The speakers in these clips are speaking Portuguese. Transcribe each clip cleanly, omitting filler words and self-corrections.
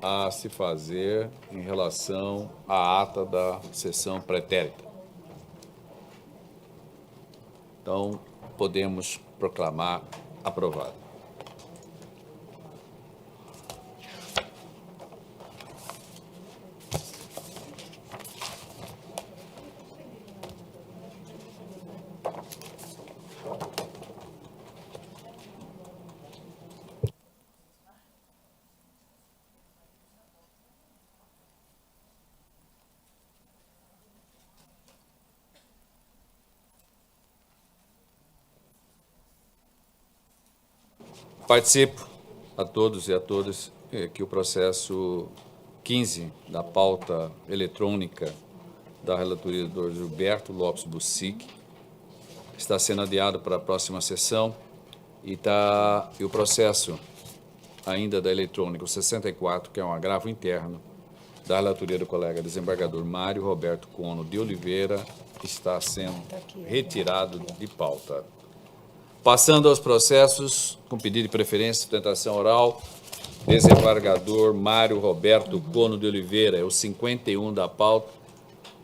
a se fazer em relação à ata da sessão pretérita. Então, podemos proclamar aprovado. Participo a todos e a todas que o processo 15 da pauta eletrônica da relatoria do Dr. Gilberto Lopes Bussic está sendo adiado para a próxima sessão e o processo ainda da eletrônica, o 64, que é um agravo interno da relatoria do colega desembargador Mário Roberto Cono de Oliveira, está sendo retirado de pauta. Passando aos processos, com pedido de preferência, sustentação oral, desembargador Mário Roberto Cono de Oliveira, é o 51 da pauta,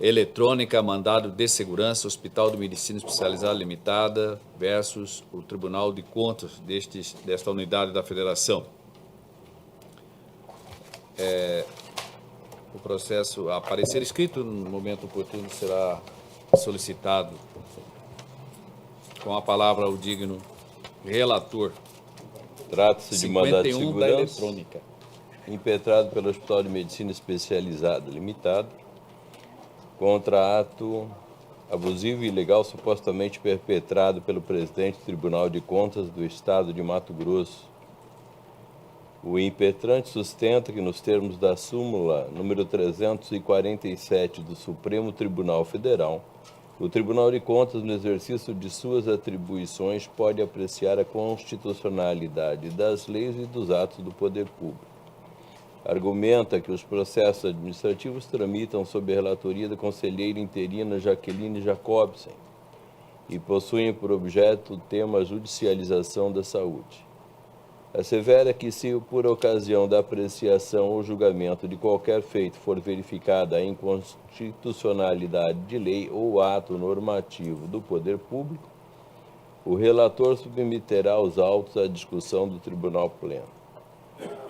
eletrônica, mandado de segurança, Hospital de Medicina Especializada Limitada versus o Tribunal de Contas desta unidade da Federação. O processo a parecer escrito, no momento oportuno, será solicitado. Com a palavra o digno relator. Trata-se de mandado de segurança da eletrônica, impetrado pelo Hospital de Medicina Especializada Limitada contra ato abusivo e ilegal supostamente perpetrado pelo presidente do Tribunal de Contas do Estado de Mato Grosso. O impetrante sustenta que, nos termos da súmula número 347 do Supremo Tribunal Federal, o Tribunal de Contas, no exercício de suas atribuições, pode apreciar a constitucionalidade das leis e dos atos do poder público. Argumenta que os processos administrativos tramitam sob a relatoria da conselheira interina Jaqueline Jacobsen e possuem por objeto o tema judicialização da saúde. Assevera que, se por ocasião da apreciação ou julgamento de qualquer feito for verificada a inconstitucionalidade de lei ou ato normativo do poder público, o relator submeterá os autos à discussão do Tribunal Pleno.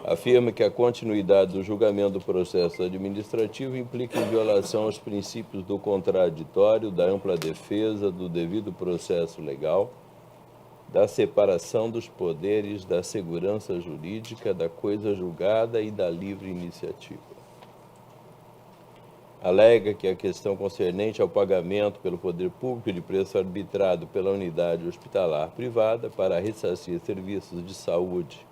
Afirma que a continuidade do julgamento do processo administrativo implica em violação aos princípios do contraditório, da ampla defesa, do devido processo legal, da separação dos poderes, da segurança jurídica, da coisa julgada e da livre iniciativa. Alega que a questão concernente ao pagamento pelo poder público de preço arbitrado pela unidade hospitalar privada para ressarcir serviços de saúde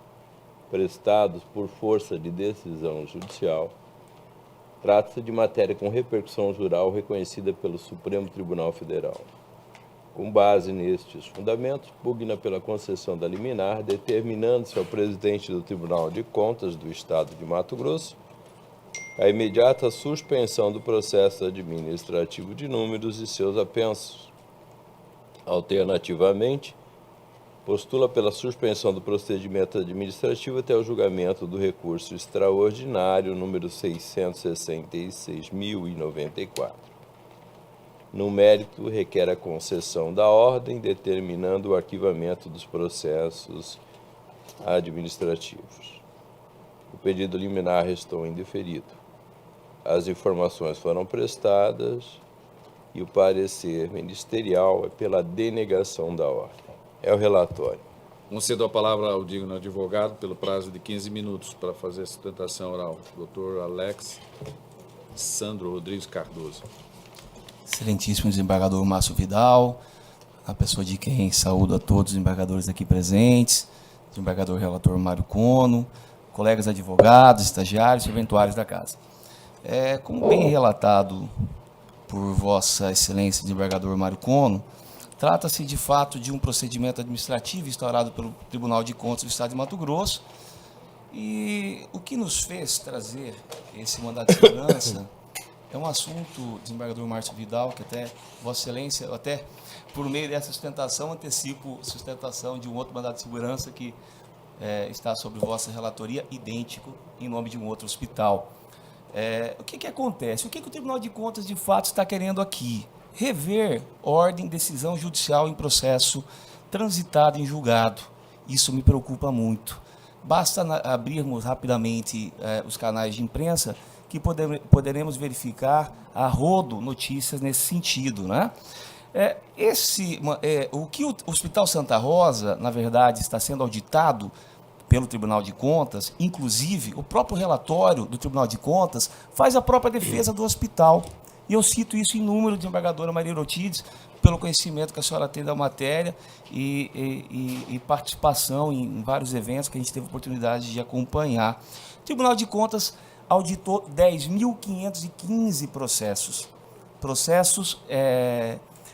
prestados por força de decisão judicial, trata-se de matéria com repercussão jural reconhecida pelo Supremo Tribunal Federal. Com base nestes fundamentos, pugna pela concessão da liminar, determinando-se ao presidente do Tribunal de Contas do Estado de Mato Grosso a imediata suspensão do processo administrativo de números e seus apensos. Alternativamente, postula pela suspensão do procedimento administrativo até o julgamento do recurso extraordinário número 666.094. No mérito, requer a concessão da ordem, determinando o arquivamento dos processos administrativos. O pedido liminar restou indeferido. As informações foram prestadas e o parecer ministerial é pela denegação da ordem. É o relatório. Concedo a palavra ao digno advogado pelo prazo de 15 minutos para fazer a sustentação oral. Dr. Alex Sandro Rodrigues Cardoso. Excelentíssimo desembargador Márcio Vidal, a pessoa de quem saúdo a todos os desembargadores aqui presentes, desembargador relator Mário Cono, colegas advogados, estagiários e eventuários da casa. Como bem relatado por Vossa Excelência desembargador Mário Cono, trata-se de fato de um procedimento administrativo instaurado pelo Tribunal de Contas do Estado de Mato Grosso, e o que nos fez trazer esse mandado de segurança é um assunto, desembargador Márcio Vidal, que até Vossa Excelência, até por meio dessa sustentação, antecipo sustentação de um outro mandado de segurança que está sobre vossa relatoria, idêntico, em nome de um outro hospital. O que acontece? O que o Tribunal de Contas, de fato, está querendo aqui? Rever ordem, decisão judicial em processo transitado em julgado. Isso me preocupa muito. Basta abrirmos rapidamente os canais de imprensa que poderemos verificar a rodo notícias nesse sentido, né? O que o Hospital Santa Rosa, na verdade, está sendo auditado pelo Tribunal de Contas, inclusive o próprio relatório do Tribunal de Contas faz a própria defesa do hospital. E eu cito isso em número, desembargadora Maria Erotides, pelo conhecimento que a senhora tem da matéria e participação em vários eventos que a gente teve oportunidade de acompanhar. O Tribunal de Contas auditou 10.515 processos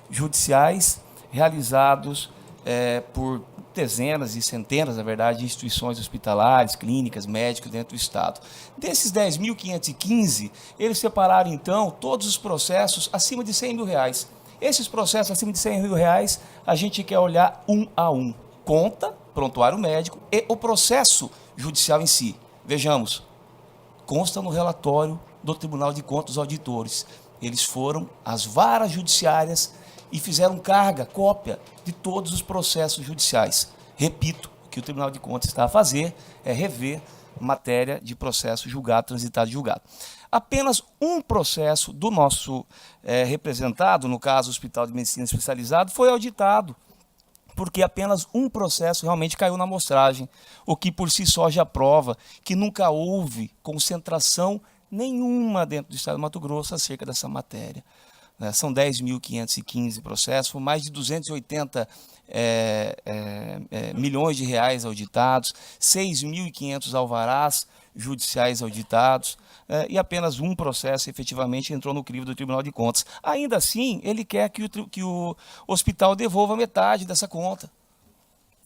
judiciais realizados por dezenas e centenas, na verdade, de instituições hospitalares, clínicas, médicos dentro do Estado. Desses 10.515, eles separaram, então, todos os processos acima de R$100 mil. Esses processos acima de R$100 mil, a gente quer olhar um a um. Conta, prontuário médico e o processo judicial em si. Vejamos, consta no relatório do Tribunal de Contas dos auditores. Eles foram às varas judiciárias e fizeram cópia de todos os processos judiciais. Repito, o que o Tribunal de Contas está a fazer é rever matéria de processo julgado, transitado e julgado. Apenas um processo do nosso representado, no caso, o Hospital de Medicina Especializado, foi auditado, porque apenas um processo realmente caiu na amostragem, o que por si só já prova que nunca houve concentração nenhuma dentro do Estado do Mato Grosso acerca dessa matéria. São 10.515 processos, com mais de 280 milhões de reais auditados, 6.500 alvarás judiciais auditados, e apenas um processo efetivamente entrou no crivo do Tribunal de Contas. Ainda assim, ele quer que o hospital devolva metade dessa conta,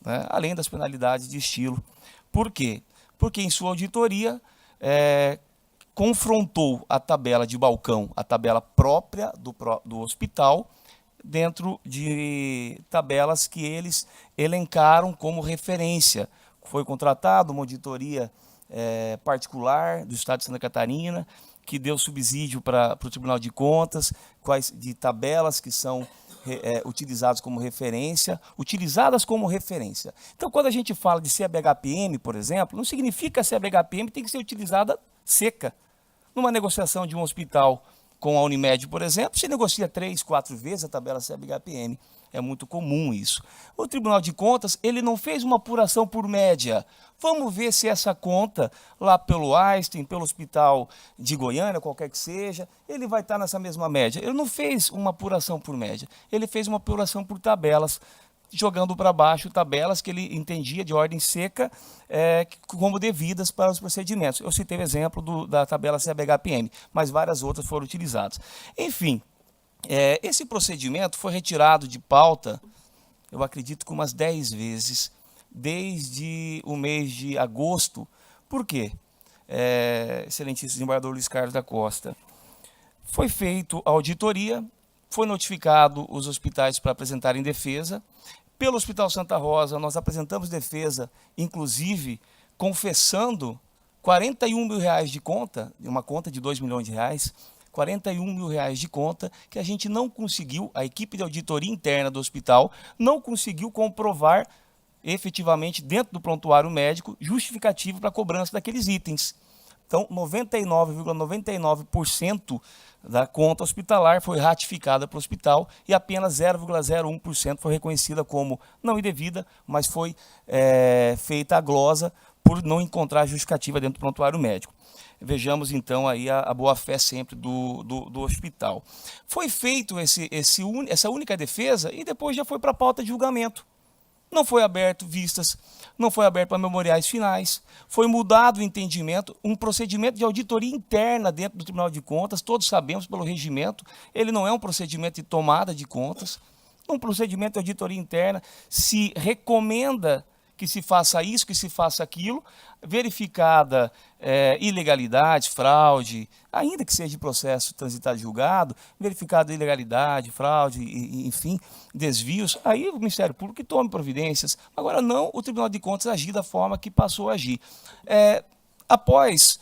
né, além das penalidades de estilo. Por quê? Porque em sua auditoria confrontou a tabela de balcão, a tabela própria do hospital, dentro de tabelas que eles elencaram como referência. Foi contratado uma auditoria particular do Estado de Santa Catarina, que deu subsídio para o Tribunal de Contas, de tabelas que são utilizadas como referência. Então, quando a gente fala de CBHPM, por exemplo, não significa que a CBHPM tem que ser utilizada seca. Numa negociação de um hospital com a Unimed, por exemplo, se negocia 3, 4 vezes a tabela CBHPM. É muito comum isso. O Tribunal de Contas, ele não fez uma apuração por média. Vamos ver se essa conta, lá pelo Einstein, pelo Hospital de Goiânia, qualquer que seja, ele vai estar nessa mesma média. Ele não fez uma apuração por média, ele fez uma apuração por tabelas, jogando para baixo tabelas que ele entendia de ordem seca como devidas para os procedimentos. Eu citei o exemplo da tabela CBHPM, mas várias outras foram utilizadas. Enfim, esse procedimento foi retirado de pauta, eu acredito que umas 10 vezes, desde o mês de agosto. Por quê? Excelentíssimo desembargador Luiz Carlos da Costa, foi feita a auditoria, foi notificado os hospitais para apresentarem defesa. Pelo Hospital Santa Rosa, nós apresentamos defesa, inclusive confessando R$41 mil de conta, uma conta de R$2 milhões, R$41 mil de conta, que a gente não conseguiu, a equipe de auditoria interna do hospital não conseguiu comprovar efetivamente dentro do prontuário médico justificativo para a cobrança daqueles itens. Então, 99,99% da conta hospitalar foi ratificada para o hospital e apenas 0,01% foi reconhecida como não indevida, mas foi feita a glosa por não encontrar justificativa dentro do prontuário médico. Vejamos, então, aí a boa-fé sempre do hospital. Foi feito essa única defesa e depois já foi para a pauta de julgamento. Não foi aberto vistas, não foi aberto para memoriais finais, foi mudado o entendimento, um procedimento de auditoria interna dentro do Tribunal de Contas, todos sabemos pelo regimento, ele não é um procedimento de tomada de contas, um procedimento de auditoria interna, se recomenda que se faça isso, que se faça aquilo, verificada ilegalidade, fraude, ainda que seja de processo transitado e julgado, verificada ilegalidade, fraude, enfim, desvios, aí o Ministério Público que tome providências. Agora, não o Tribunal de Contas agir da forma que passou a agir. Após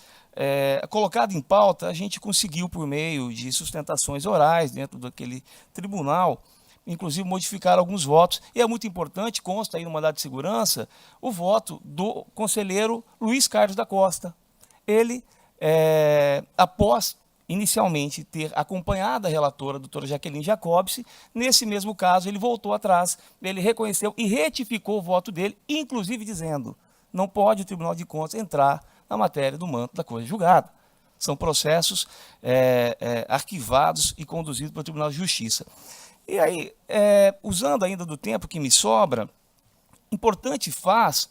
colocado em pauta, a gente conseguiu, por meio de sustentações orais dentro daquele tribunal, inclusive modificar alguns votos. E é muito importante, consta aí no mandado de segurança, o voto do conselheiro Luiz Carlos da Costa. Ele, após inicialmente ter acompanhado a relatora, a doutora Jaqueline Jacobse, nesse mesmo caso ele voltou atrás, ele reconheceu e retificou o voto dele, inclusive dizendo: não pode o Tribunal de Contas entrar na matéria do manto da coisa julgada. São processos arquivados e conduzidos pelo Tribunal de Justiça. E aí, usando ainda do tempo que me sobra, importante faz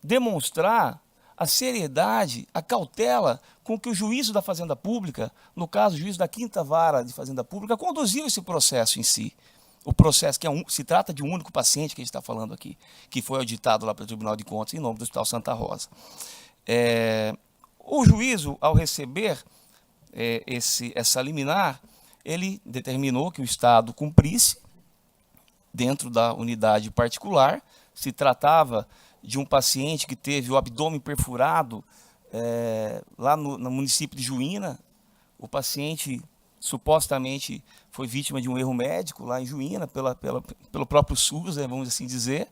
demonstrar a seriedade, a cautela com que o juízo da Fazenda Pública, no caso o juízo da 5ª Vara de Fazenda Pública, conduziu esse processo em si. O processo que se trata de um único paciente que a gente está falando aqui, que foi auditado lá pelo Tribunal de Contas em nome do Hospital Santa Rosa. O juízo, ao receber essa liminar, ele determinou que o Estado cumprisse dentro da unidade particular. Se tratava de um paciente que teve o abdômen perfurado lá no município de Juína. O paciente supostamente foi vítima de um erro médico lá em Juína, pelo próprio SUS, vamos assim dizer.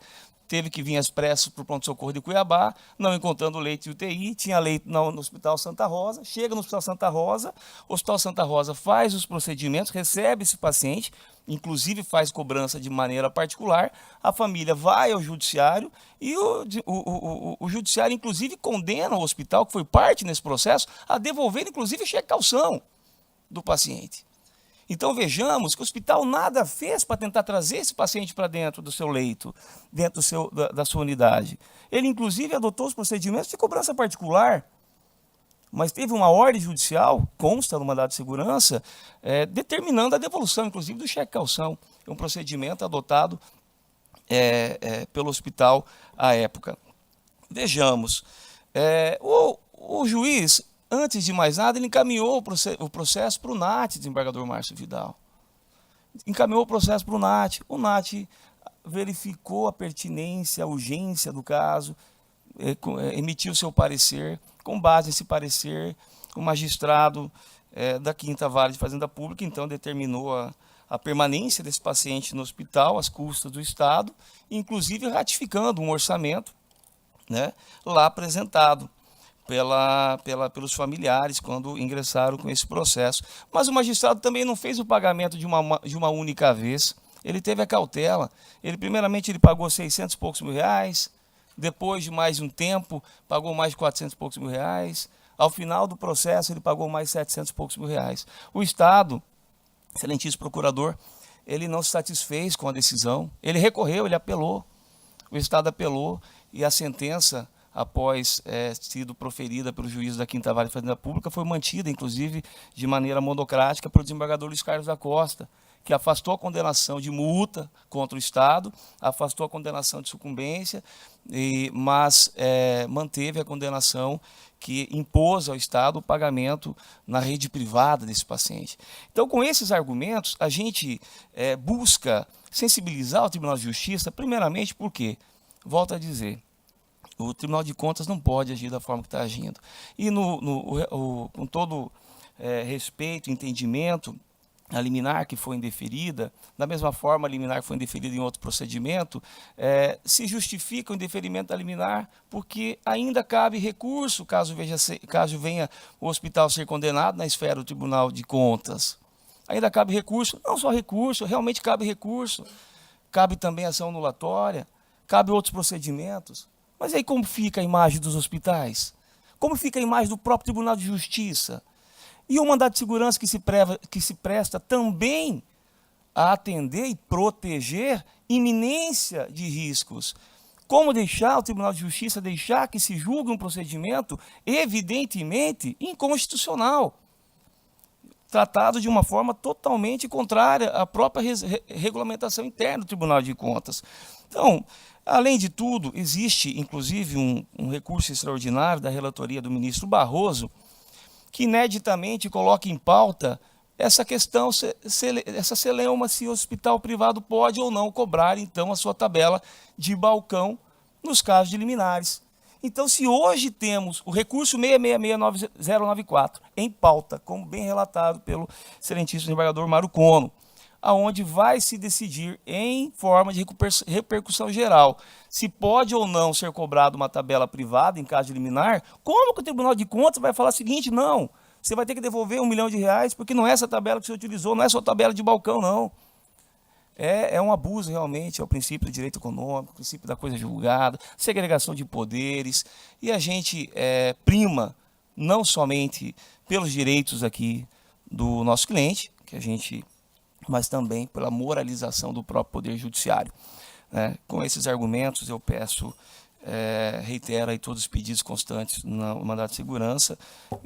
Teve que vir às pressas para o pronto-socorro de Cuiabá, não encontrando leito de UTI, tinha leito no Hospital Santa Rosa, chega no Hospital Santa Rosa, o Hospital Santa Rosa faz os procedimentos, recebe esse paciente, inclusive faz cobrança de maneira particular, a família vai ao judiciário e o judiciário, inclusive, condena o hospital, que foi parte nesse processo, a devolver, inclusive, cheque-calção do paciente. Então vejamos que o hospital nada fez para tentar trazer esse paciente para dentro do seu leito, dentro da sua unidade. Ele, inclusive, adotou os procedimentos de cobrança particular, mas teve uma ordem judicial, consta no mandado de segurança, determinando a devolução, inclusive, do cheque-calção. É um procedimento adotado pelo hospital à época. Vejamos, o juiz, antes de mais nada, ele encaminhou o processo para o NAT, desembargador Márcio Vidal. Encaminhou o processo para o NAT. O NAT verificou a pertinência, a urgência do caso, emitiu seu parecer. Com base nesse parecer, o magistrado da 5ª Vara de Fazenda Pública, então, determinou a permanência desse paciente no hospital, às custas do Estado, inclusive ratificando um orçamento, né, lá apresentado pelos familiares quando ingressaram com esse processo. Mas o magistrado também não fez o pagamento de uma única vez. Ele teve a cautela. Primeiramente, ele pagou 600 e poucos mil reais. Depois de mais um tempo, pagou mais de 400 e poucos mil reais. Ao final do processo, ele pagou mais 700 e poucos mil reais. O Estado, excelentíssimo procurador, ele não se satisfez com a decisão. Ele recorreu, ele apelou. O Estado apelou e a sentença, após sido proferida pelo juízo da 5ª Vara de Fazenda Pública, foi mantida, inclusive, de maneira monocrática pelo desembargador Luiz Carlos da Costa, que afastou a condenação de multa contra o Estado, afastou a condenação de sucumbência, mas manteve a condenação que impôs ao Estado o pagamento na rede privada desse paciente. Então, com esses argumentos, a gente busca sensibilizar o Tribunal de Justiça, primeiramente porque, volto a dizer, o Tribunal de Contas não pode agir da forma que está agindo. E com todo respeito, entendimento, a liminar que foi indeferida, da mesma forma a liminar que foi indeferida em outro procedimento, se justifica o indeferimento da liminar porque ainda cabe recurso caso venha o hospital ser condenado na esfera do Tribunal de Contas. Ainda cabe recurso, não só recurso, realmente cabe recurso, cabe também ação anulatória, cabe outros procedimentos. Mas aí como fica a imagem dos hospitais? Como fica a imagem do próprio Tribunal de Justiça? E o mandado de segurança que se presta também a atender e proteger iminência de riscos. Como deixar o Tribunal de Justiça deixar que se julgue um procedimento evidentemente inconstitucional, tratado de uma forma totalmente contrária à própria regulamentação interna do Tribunal de Contas. Então, Além de tudo, existe, inclusive, um recurso extraordinário da relatoria do ministro Barroso, que ineditamente coloca em pauta essa questão, essa celeuma, se o hospital privado pode ou não cobrar, então, a sua tabela de balcão nos casos de liminares. Então, se hoje temos o recurso 6669094 em pauta, como bem relatado pelo excelentíssimo desembargador Mário Kono, aonde vai se decidir em forma de repercussão geral se pode ou não ser cobrado uma tabela privada em caso de liminar, como que o Tribunal de Contas vai falar o seguinte: não, você vai ter que devolver R$1 milhão, porque não é essa tabela que você utilizou, não é só tabela de balcão, não. É um abuso, realmente, é o princípio do direito econômico, o princípio da coisa julgada, segregação de poderes, e a gente prima não somente pelos direitos aqui do nosso cliente, mas também pela moralização do próprio Poder Judiciário. Com esses argumentos, eu peço, reitero aí todos os pedidos constantes no mandato de segurança,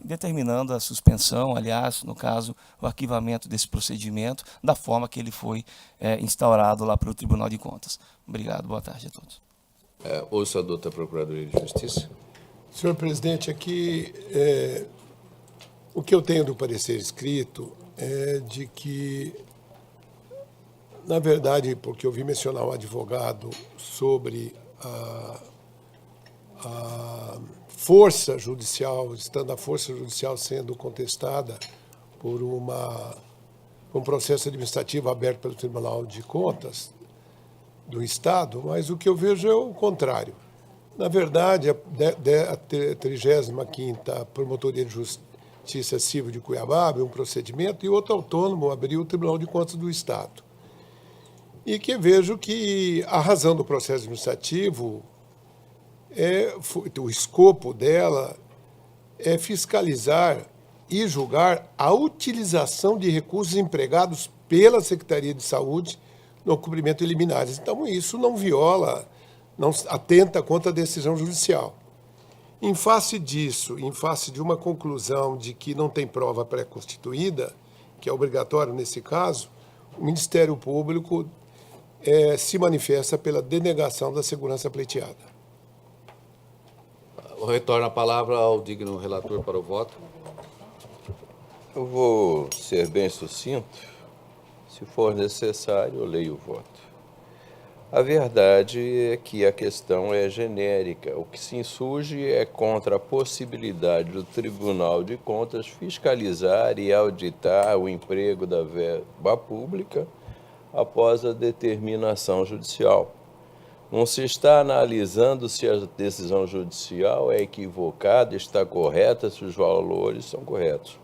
determinando a suspensão, aliás, no caso, o arquivamento desse procedimento, da forma que ele foi instaurado lá pelo Tribunal de Contas. Obrigado, boa tarde a todos. Ouço a doutora Procuradoria de Justiça. Senhor presidente, aqui o que eu tenho do parecer escrito é de que, na verdade, porque eu vi mencionar um advogado sobre a força judicial, estando a força judicial sendo contestada por um processo administrativo aberto pelo Tribunal de Contas do Estado, mas o que eu vejo é o contrário. Na verdade, a 35ª Promotoria de Justiça Civil de Cuiabá abriu um procedimento e outro autônomo abriu o Tribunal de Contas do Estado. E que vejo que a razão do processo administrativo, o escopo dela é fiscalizar e julgar a utilização de recursos empregados pela Secretaria de Saúde no cumprimento de liminares. Então, isso não viola, não atenta contra a decisão judicial. Em face disso, em face de uma conclusão de que não tem prova pré-constituída, que é obrigatório nesse caso, o Ministério Público se manifesta pela denegação da segurança pleiteada. Eu retorno a palavra ao digno relator para o voto. Eu vou ser bem sucinto. Se for necessário, eu leio o voto. A verdade é que a questão é genérica. O que se insurge é contra a possibilidade do Tribunal de Contas fiscalizar e auditar o emprego da verba pública após a determinação judicial. Não se está analisando se a decisão judicial é equivocada, está correta, se os valores são corretos.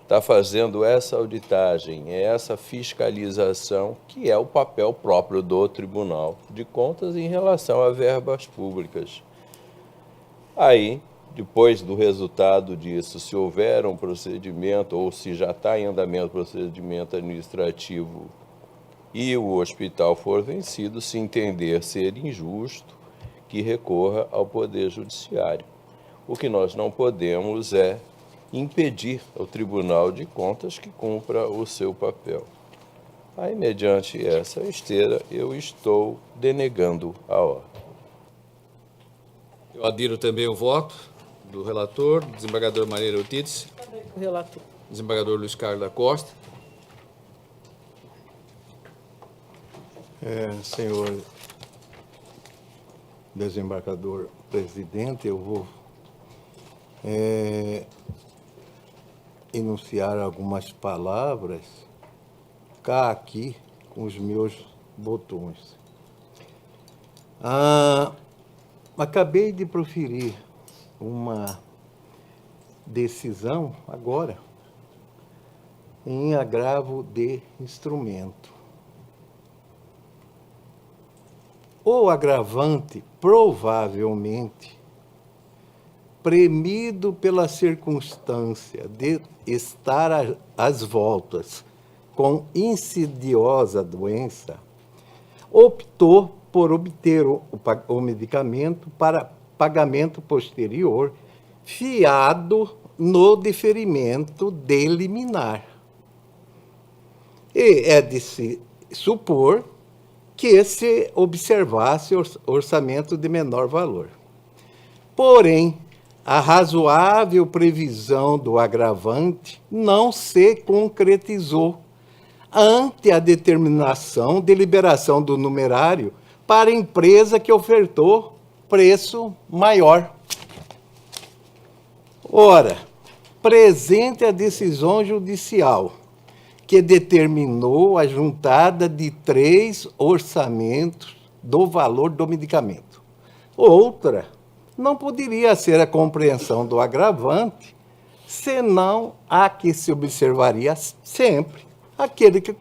Está fazendo essa auditagem, essa fiscalização, que é o papel próprio do Tribunal de Contas em relação a verbas públicas. Aí, depois do resultado disso, se houver um procedimento ou se já está em andamento procedimento administrativo e o hospital for vencido, se entender ser injusto, que recorra ao Poder Judiciário. O que nós não podemos é impedir ao Tribunal de Contas que cumpra o seu papel. Aí, mediante essa esteira, eu estou denegando a ordem. Eu adiro também o voto do relator, desembargador Maria Eutides, Relator. desembargador Luiz Carlos da Costa. Senhor desembargador presidente, eu vou enunciar algumas palavras cá aqui com os meus botões. Acabei de proferir uma decisão agora em agravo de instrumento. O agravante, provavelmente, premido pela circunstância de estar às voltas com insidiosa doença, optou por obter o medicamento para pagamento posterior, fiado no deferimento de liminar. E é de se supor que se observasse orçamento de menor valor. Porém, a razoável previsão do agravante não se concretizou ante a determinação de liberação do numerário para a empresa que ofertou preço maior. Ora, presente a decisão judicial que determinou a juntada de 3 orçamentos do valor do medicamento. Outra não poderia ser a compreensão do agravante, senão a que se observaria sempre aquele que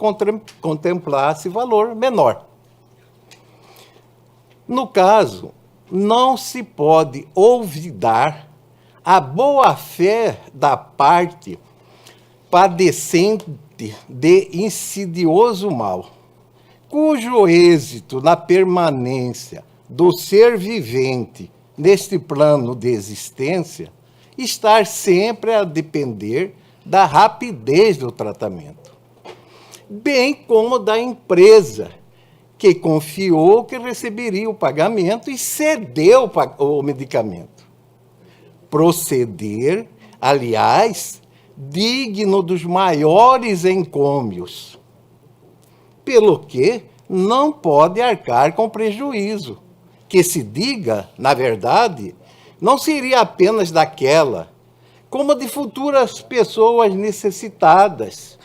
contemplasse valor menor. No caso, não se pode olvidar a boa-fé da parte padecente de insidioso mal, cujo êxito na permanência do ser vivente neste plano de existência está sempre a depender da rapidez do tratamento, bem como da empresa que confiou que receberia o pagamento e cedeu o medicamento. Proceder, aliás, digno dos maiores encômios, pelo que não pode arcar com prejuízo, que se diga, na verdade, não seria apenas daquela, como de futuras pessoas necessitadas,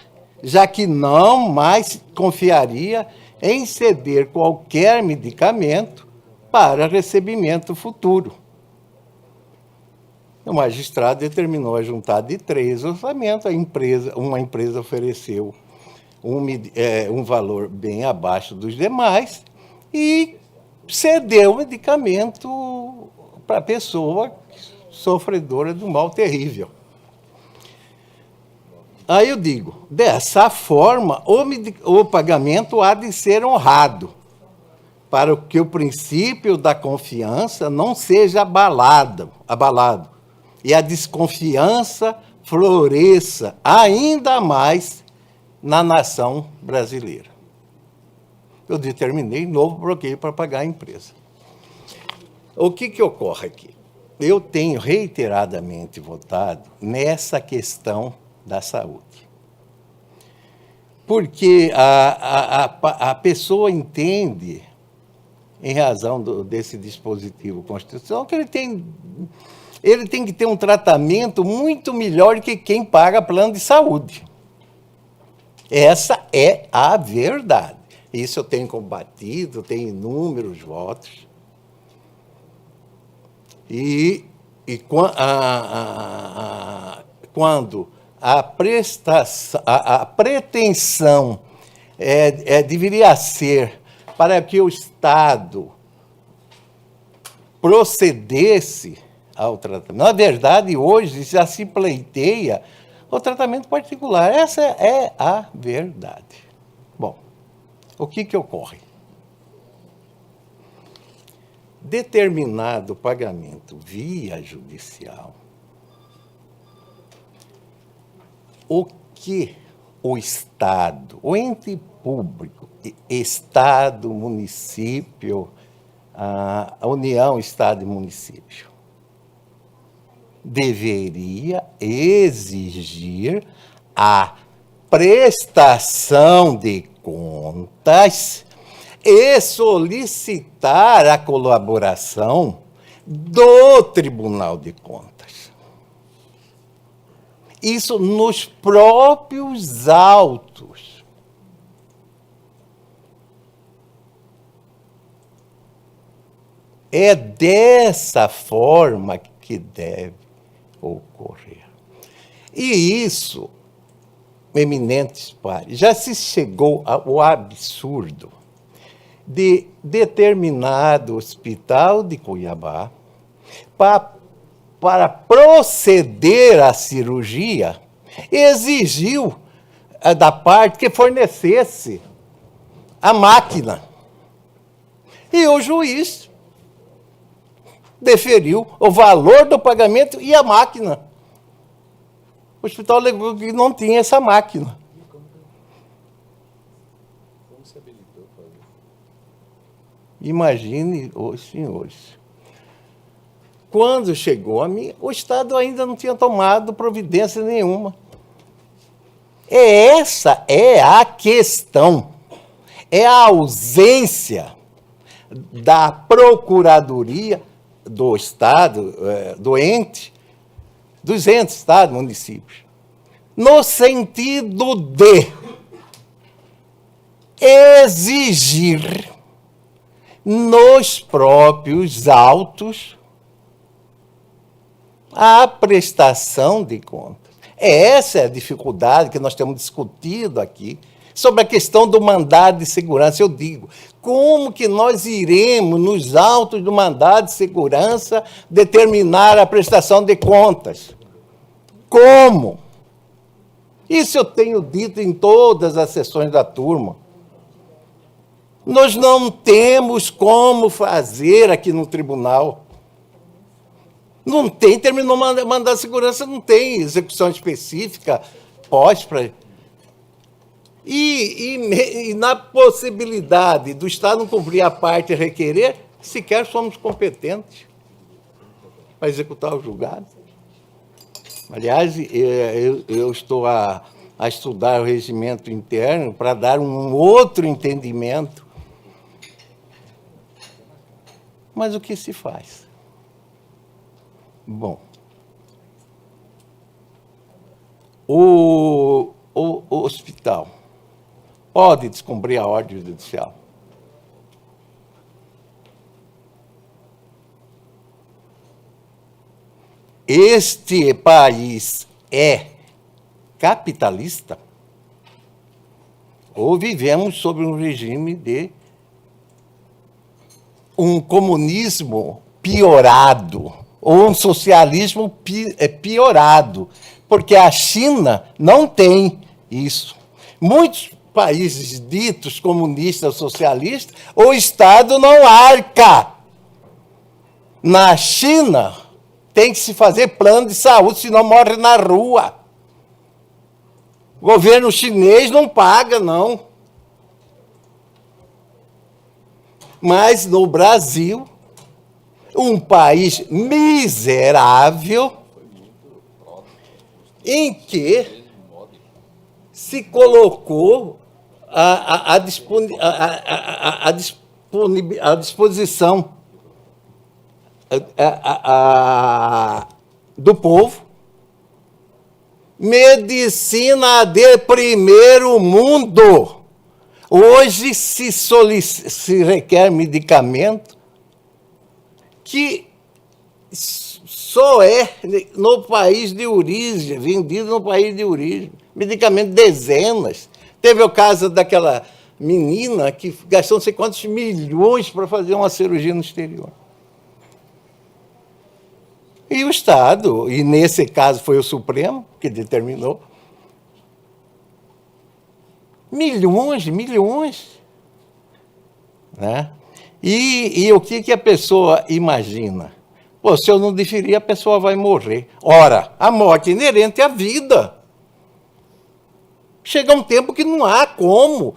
já que não mais confiaria em ceder qualquer medicamento para recebimento futuro. O magistrado determinou a juntada de 3 orçamentos, uma empresa ofereceu um valor bem abaixo dos demais e cedeu o medicamento para a pessoa sofredora de um mal terrível. Aí eu digo, dessa forma, o pagamento há de ser honrado, para que o princípio da confiança não seja abalado, e a desconfiança floresça ainda mais na nação brasileira. Eu determinei novo bloqueio para pagar a empresa. O que ocorre aqui? Eu tenho reiteradamente votado nessa questão da saúde. Porque a pessoa entende, em razão desse dispositivo constitucional, que ele tem que ter um tratamento muito melhor que quem paga plano de saúde. Essa é a verdade. Isso eu tenho combatido, tenho inúmeros votos. E quando a pretensão deveria ser para que o Estado procedesse ao tratamento. Na verdade, hoje já se pleiteia o tratamento particular. Essa é a verdade. Bom, o que ocorre? Determinado pagamento via judicial, o que o Estado, o ente público, Estado, município, a União, Estado e município, deveria exigir a prestação de contas e solicitar a colaboração do Tribunal de Contas. Isso nos próprios autos. É dessa forma que deve ocorrer. E isso, eminentes pares, já se chegou ao absurdo de determinado hospital de Cuiabá, para proceder à cirurgia, exigiu da parte que fornecesse a máquina. E o juiz deferiu o valor do pagamento e a máquina. O hospital alegou que não tinha essa máquina. Imagine os senhores. Quando chegou a mim, o Estado ainda não tinha tomado providência nenhuma. Essa é a questão. É a ausência da Procuradoria do Estado, dos entes, Estado, municípios, no sentido de exigir nos próprios autos a prestação de contas. Essa é a dificuldade que nós temos discutido aqui, sobre a questão do mandado de segurança. Eu digo, como que nós iremos, nos autos do mandado de segurança, determinar a prestação de contas? Como? Isso eu tenho dito em todas as sessões da turma. Nós não temos como fazer aqui no tribunal. Não tem, terminou o mandado de segurança, não tem execução específica pós para... E na possibilidade do Estado não cumprir a parte e requerer, sequer somos competentes para executar o julgado. Aliás, eu estou a estudar o regimento interno para dar um outro entendimento. Mas o que se faz? Bom, o hospital pode descumprir a ordem judicial. Este país é capitalista ou vivemos sob um regime de um comunismo piorado, ou um socialismo piorado, porque a China não tem isso. Muitos países ditos comunistas, socialistas, o Estado não arca. Na China, tem que se fazer plano de saúde, senão morre na rua. O governo chinês não paga, não. Mas no Brasil, um país miserável, em que se colocou à disposição do povo medicina de primeiro mundo. Hoje se requer medicamento que só é no país de origem, vendido no país de origem. Medicamento dezenas. Teve o caso daquela menina que gastou não sei quantos milhões para fazer uma cirurgia no exterior. E o Estado, e nesse caso foi o Supremo que determinou, milhões. Né? E o que a pessoa imagina? Pô, se eu não deferir, a pessoa vai morrer. Ora, a morte é inerente à vida. Chega um tempo que não há como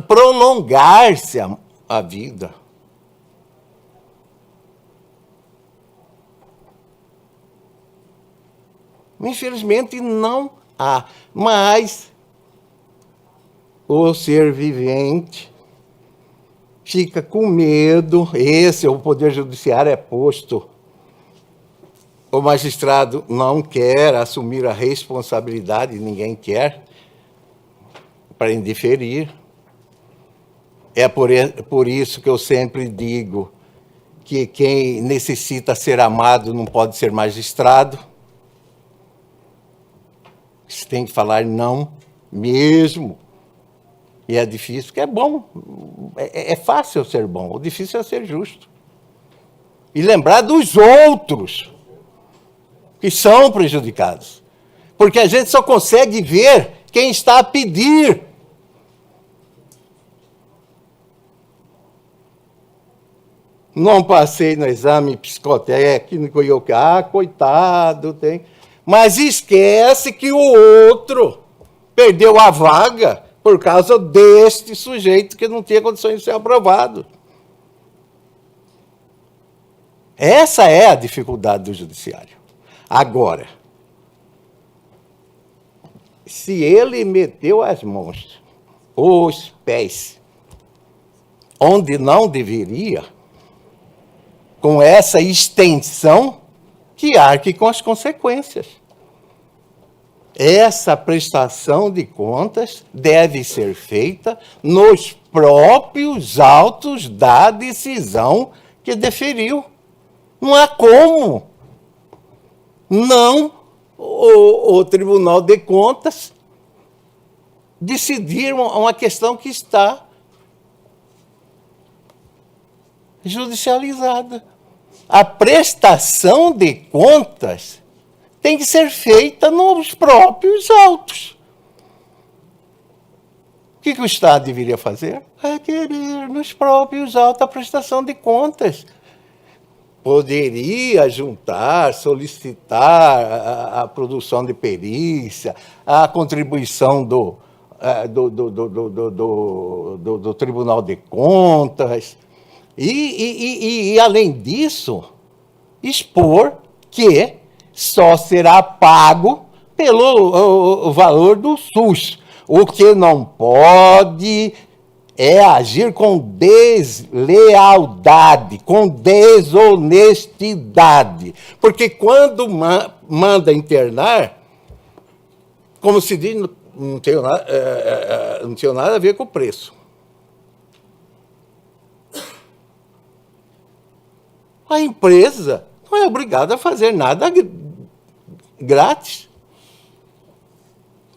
prolongar-se a vida. Infelizmente, não há. Mas o ser vivente fica com medo. O Poder Judiciário é posto. O magistrado não quer assumir a responsabilidade, ninguém quer, para indeferir. É por isso que eu sempre digo que quem necessita ser amado não pode ser magistrado. Você tem que falar não mesmo. E é difícil, porque é bom. É fácil ser bom, o difícil é ser justo. E lembrar dos outros que são prejudicados. Porque a gente só consegue ver quem está a pedir. Não passei no exame psicotécnico e eu... coitado, tem... Mas esquece que o outro perdeu a vaga por causa deste sujeito que não tinha condições de ser aprovado. Essa é a dificuldade do judiciário. Agora, se ele meteu as mãos, os pés, onde não deveria, com essa extensão, que arque com as consequências. Essa prestação de contas deve ser feita nos próprios autos da decisão que deferiu. Não há como não o Tribunal de Contas decidir uma questão que está judicializada. A prestação de contas tem que ser feita nos próprios autos. O que o Estado deveria fazer? Requerer nos próprios autos a prestação de contas. Poderia juntar, solicitar a produção de perícia, a contribuição do Tribunal de Contas, e, além disso, expor que só será pago pelo valor do SUS. O que não pode é agir com deslealdade, com desonestidade. Porque quando manda internar, como se diz, não tem nada a ver com o preço. A empresa não é obrigada a fazer nada grátis.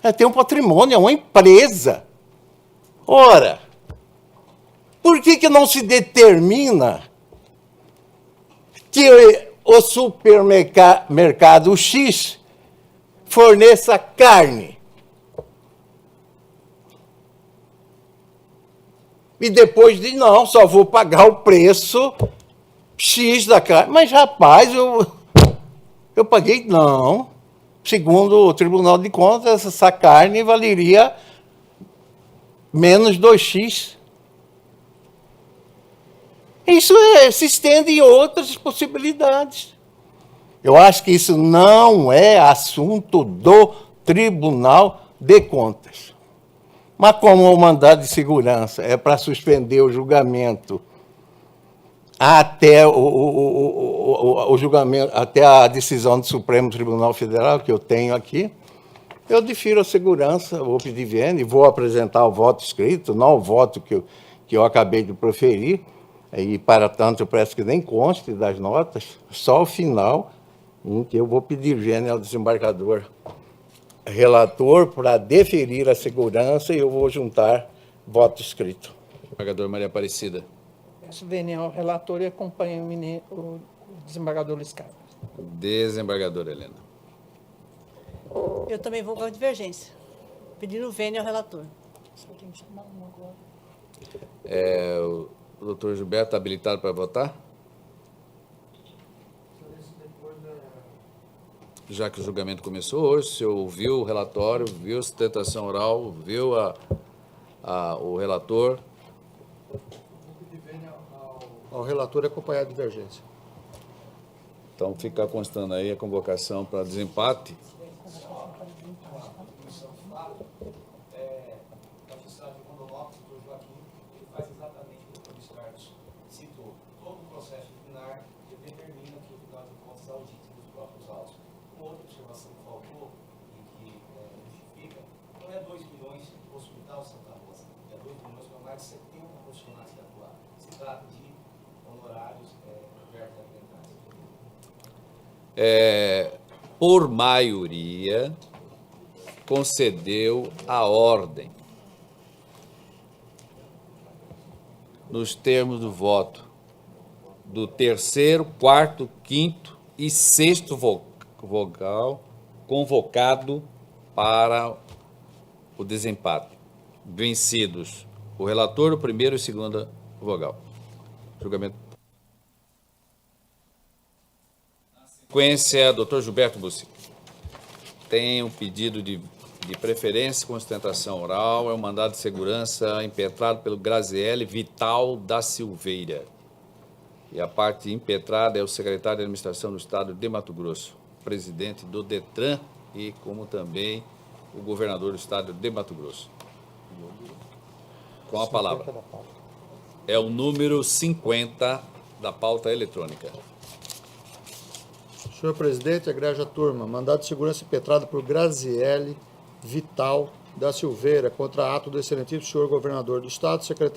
Ela tem um patrimônio, é uma empresa. Ora, por que não se determina que o supermercado X forneça carne? E depois não, só vou pagar o preço X da carne. Mas, rapaz, eu paguei, não. Segundo o Tribunal de Contas, essa carne valeria menos 2x. Isso se estende em outras possibilidades. Eu acho que isso não é assunto do Tribunal de Contas. Mas como o mandado de segurança é para suspender o julgamento até o julgamento, até a decisão do Supremo Tribunal Federal, que eu tenho aqui, eu defiro a segurança, vou pedir VN, vou apresentar o voto escrito, não o voto que eu acabei de proferir, e, para tanto, eu peço que nem conste das notas, só o final, em que eu vou pedir VN ao desembargador relator para deferir a segurança e eu vou juntar voto escrito. Desembargador Maria Aparecida. Peço vênia ao relator e acompanho o desembargador Luiz Carlos. Desembargadora Helena. Eu também vou com a divergência, pedindo vênia ao relator. O doutor Gilberto está habilitado para votar? Já que o julgamento começou hoje, o senhor ouviu o relatório, viu a sustentação oral, viu o relator. Ao relator acompanhar a divergência. Então, fica constando aí a convocação para desempate. Por maioria, concedeu a ordem, nos termos do voto, do terceiro, quarto, quinto e sexto vogal convocado para o desempate. Vencidos o relator, o primeiro e segunda vogal. Julgamento. Sequência, doutor Gilberto Bussi. Tem um pedido de preferência com sustentação oral, é um mandado de segurança impetrado pelo Graziele Vital da Silveira. E a parte impetrada é o secretário de Administração do Estado de Mato Grosso, presidente do DETRAN e como também o governador do Estado de Mato Grosso. Com a palavra. É o número 50 da pauta eletrônica. Senhor presidente, egregia turma, mandado de segurança impetrado por Graziele Vital da Silveira contra ato do excelentíssimo senhor governador do Estado, secretário